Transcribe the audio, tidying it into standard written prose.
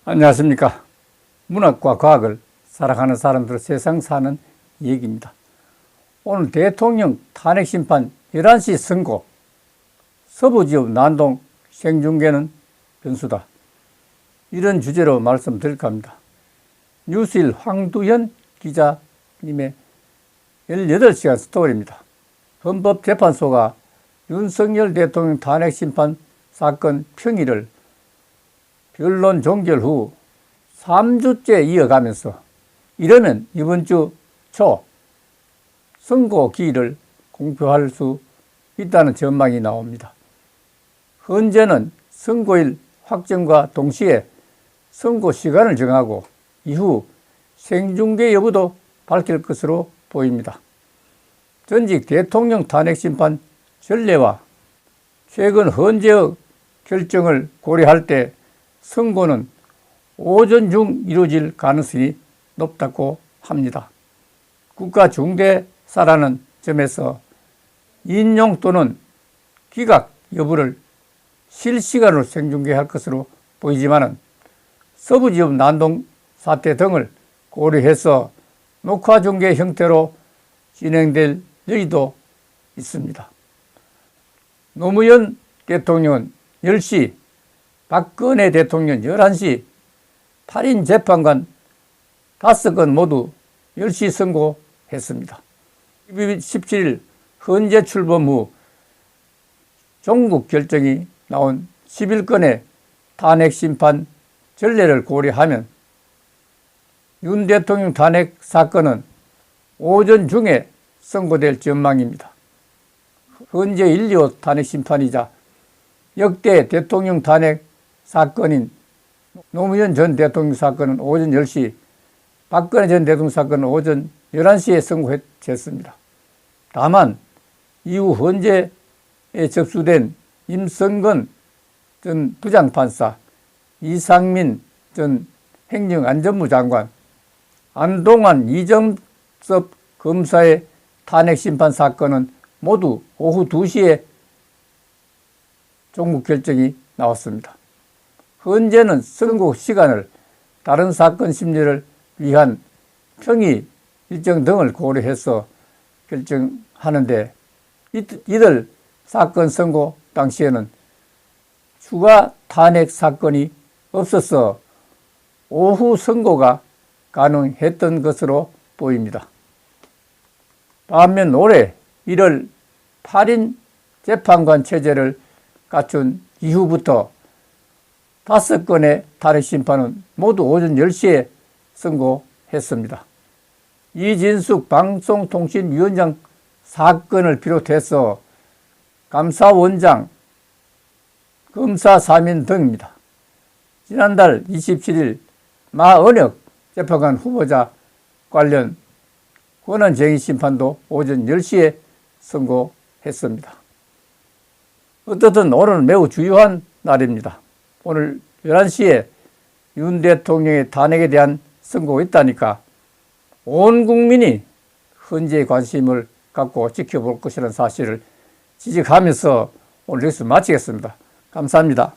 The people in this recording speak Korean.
안녕하십니까. 문학과 과학을 사랑하는 사람들 세상 사는 얘기입니다. 오늘 대통령 탄핵심판 11시 선고, 서부지역 난동 생중계는 변수다. 이런 주제로 말씀드릴까 합니다. 뉴스일 황두현 기자님의 18시간 스토리입니다. 헌법재판소가 윤석열 대통령 탄핵심판 사건 평의를 변론 종결 후 3주째 이어가면서 이러면 이번 주 초 선고 기일을 공표할 수 있다는 전망이 나옵니다. 현재는 선고일 확정과 동시에 선고 시간을 정하고 이후 생중계 여부도 밝힐 것으로 보입니다. 전직 대통령 탄핵심판 전례와 최근 헌재의 결정을 고려할 때 선고는 오전 중 이루어질 가능성이 높다고 합니다. 국가중대사라는 점에서 인용 또는 기각 여부를 실시간으로 생중계할 것으로 보이지만 서부지역 난동 사태 등을 고려해서 녹화중계 형태로 진행될 여지도 있습니다. 노무현 대통령은 10시, 박근혜 대통령 11시, 8인 재판관 5건 모두 10시 선고했습니다. 17일 헌재 출범 후 종국 결정이 나온 11건의 탄핵심판 전례를 고려하면 윤 대통령 탄핵 사건은 오전 중에 선고될 전망입니다. 헌재 1.25 탄핵심판이자 역대 대통령 탄핵 사건인 노무현 전 대통령 사건은 오전 10시, 박근혜 전 대통령 사건은 오전 11시에 선고했습니다. 다만 이후 헌재에 접수된 임성근 전 부장판사, 이상민 전 행정안전부 장관, 안동환 이정섭 검사의 탄핵심판 사건은 모두 오후 2시에 종국 결정이 나왔습니다. 헌재는 선고 시간을 다른 사건 심리를 위한 평의 일정 등을 고려해서 결정하는데 이들 사건 선고 당시에는 추가 탄핵 사건이 없어서 오후 선고가 가능했던 것으로 보입니다. 반면 올해 1월 8인 재판관 체제를 갖춘 이후부터 5건의 탄핵심판은 모두 오전 10시에 선고했습니다. 이진숙 방송통신위원장 사건을 비롯해서 감사원장, 검사 사면 등입니다. 지난달 27일 마은혁 재판관 후보자 관련 권한쟁의 심판도 오전 10시에 선고했습니다. 어떻든 오늘은 매우 주요한 날입니다. 오늘 11시에 윤 대통령의 탄핵에 대한 선고가 있다니까 온 국민이 헌재에 관심을 갖고 지켜볼 것이라는 사실을 지적하면서 오늘 여기서 마치겠습니다. 감사합니다.